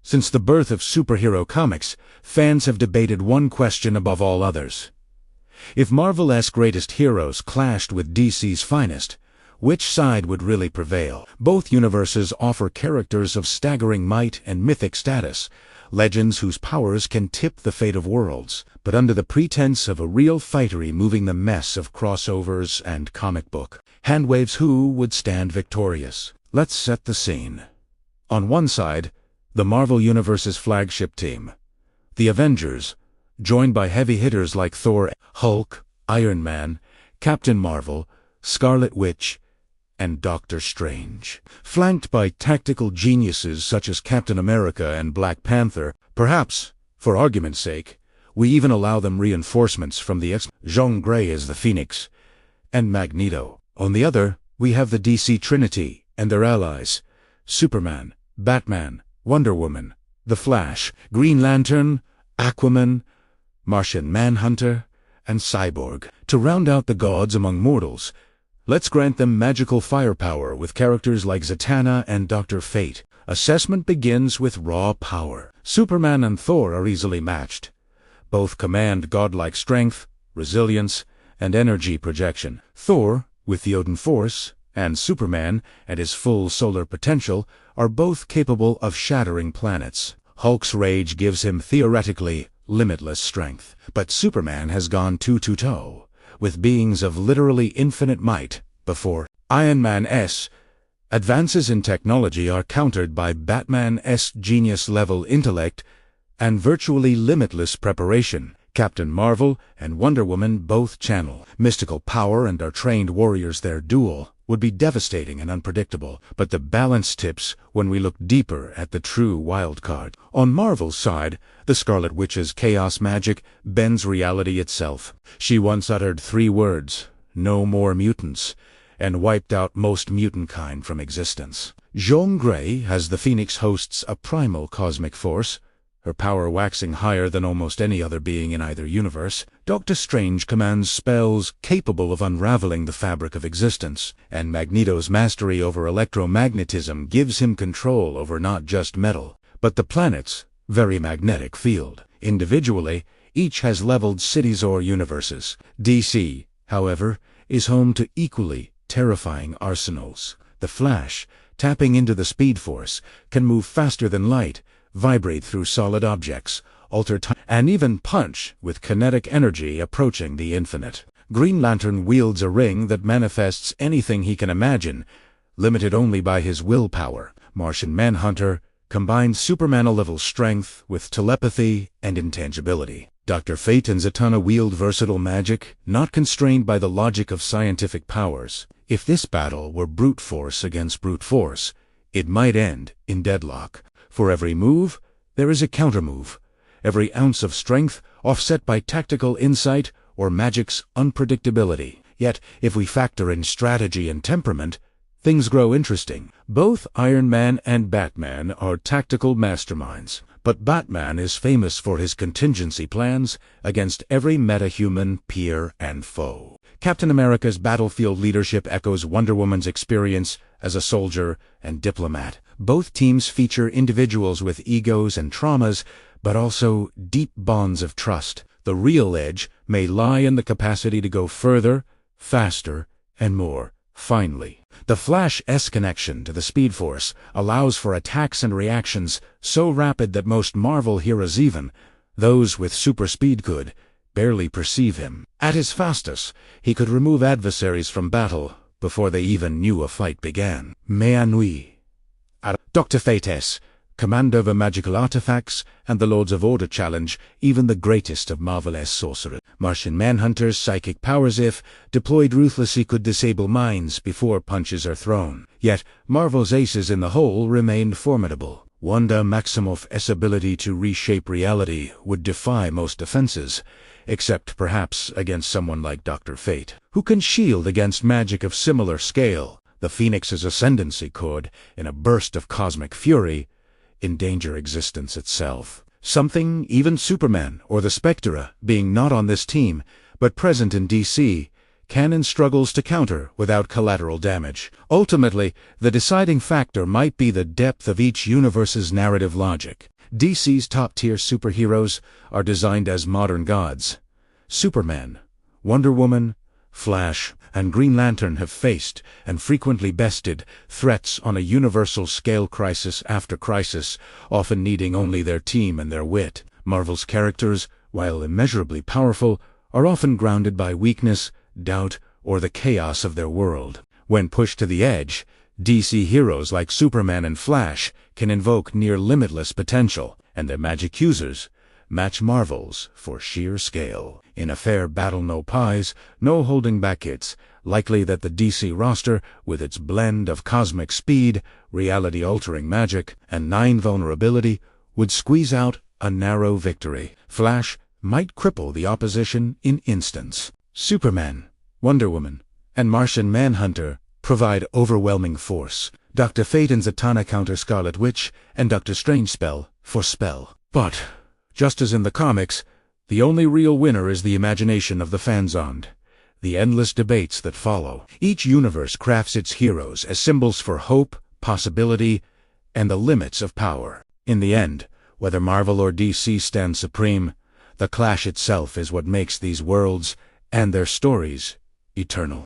Since the birth of superhero comics, fans have debated one question above all others. If Marvel's greatest heroes clashed with DC's finest, which side would really prevail? Both universes offer characters of staggering might and mythic status, legends whose powers can tip the fate of worlds, but under the pretense of a real fightery moving the mess of crossovers and comic book handwaves, who would stand victorious? Let's set the scene. On one side, the Marvel Universe's flagship team, the Avengers, joined by heavy hitters like Thor, Hulk, Iron Man, Captain Marvel, Scarlet Witch, and Doctor Strange. Flanked by tactical geniuses such as Captain America and Black Panther, perhaps, for argument's sake, we even allow them reinforcements from the X-Men. Jean Grey as the Phoenix, and Magneto. On the other, we have the DC Trinity and their allies, Superman, Batman, Wonder Woman, The Flash, Green Lantern, Aquaman, Martian Manhunter, and Cyborg. To round out the gods among mortals, let's grant them magical firepower with characters like Zatanna and Dr. Fate. Assessment begins with raw power. Superman and Thor are easily matched. Both command godlike strength, resilience, and energy projection. Thor, with the Odin Force, and Superman, at his full solar potential, are both capable of shattering planets. Hulk's rage gives him theoretically limitless strength, but Superman has gone toe-to-toe with beings of literally infinite might before Iron Man's advances in technology are countered by Batman's genius-level intellect and virtually limitless preparation. Captain Marvel and Wonder Woman both channel mystical power and are trained warriors. Their duel would be devastating and unpredictable, but the balance tips when we look deeper at the true wild card. On Marvel's side, the Scarlet Witch's chaos magic bends reality itself. She once uttered 3 words, "No more mutants," and wiped out most mutant kind from existence. Jean Grey, as the Phoenix, hosts a primal cosmic force, her power waxing higher than almost any other being in either universe. Doctor Strange commands spells capable of unraveling the fabric of existence, and Magneto's mastery over electromagnetism gives him control over not just metal, but the planet's very magnetic field. Individually, each has leveled cities or universes. DC, however, is home to equally terrifying arsenals. The Flash, tapping into the Speed Force, can move faster than light, vibrate through solid objects, alter time, and even punch with kinetic energy approaching the infinite. Green Lantern wields a ring that manifests anything he can imagine, limited only by his willpower. Martian Manhunter combines Superman-level strength with telepathy and intangibility. Dr. Fate and Zatanna wield versatile magic, not constrained by the logic of scientific powers. If this battle were brute force against brute force, it might end in deadlock. For every move, there is a countermove. Every ounce of strength offset by tactical insight or magic's unpredictability. Yet, if we factor in strategy and temperament, things grow interesting. Both Iron Man and Batman are tactical masterminds, but Batman is famous for his contingency plans against every metahuman peer and foe. Captain America's battlefield leadership echoes Wonder Woman's experience as a soldier and diplomat. Both teams feature individuals with egos and traumas, but also deep bonds of trust. The real edge may lie in the capacity to go further, faster, and more finely. The Flash's connection to the Speed Force allows for attacks and reactions so rapid that most Marvel heroes, even those with super speed, could barely perceive him. At his fastest, he could remove adversaries from battle before they even knew a fight began. Nuit. Dr. Fate's command over magical artifacts and the Lords of Order challenge even the greatest of Marvel's sorcerers. Martian Manhunter's psychic powers, if deployed ruthlessly, could disable minds before punches are thrown. Yet Marvel's aces in the hole remained formidable. Wanda Maximoff's ability to reshape reality would defy most defenses, except perhaps against someone like Dr. Fate, who can shield against magic of similar scale. The Phoenix's ascendancy could, in a burst of cosmic fury, endanger existence itself. Something even Superman or the Spectre, being not on this team, but present in DC, canon struggles to counter without collateral damage. Ultimately, the deciding factor might be the depth of each universe's narrative logic. DC's top-tier superheroes are designed as modern gods. Superman, Wonder Woman, Flash, and Green Lantern have faced, and frequently bested, threats on a universal scale, crisis after crisis, often needing only their team and their wit. Marvel's characters, while immeasurably powerful, are often grounded by weakness, doubt, or the chaos of their world. When pushed to the edge, DC heroes like Superman and Flash can invoke near-limitless potential, and their magic users match Marvel's for sheer scale. In a fair battle, no pies, no holding back. It's likely that the DC roster, with its blend of cosmic speed, reality-altering magic, and 9 vulnerability, would squeeze out a narrow victory. Flash might cripple the opposition in instants. Superman, Wonder Woman, and Martian Manhunter provide overwhelming force. Dr. Fate and Zatanna counter Scarlet Witch and Dr. Strange spell for spell. But, just as in the comics, the only real winner is the imagination of the fans and the endless debates that follow. Each universe crafts its heroes as symbols for hope, possibility, and the limits of power. In the end, whether Marvel or DC stand supreme, the clash itself is what makes these worlds and their stories eternal.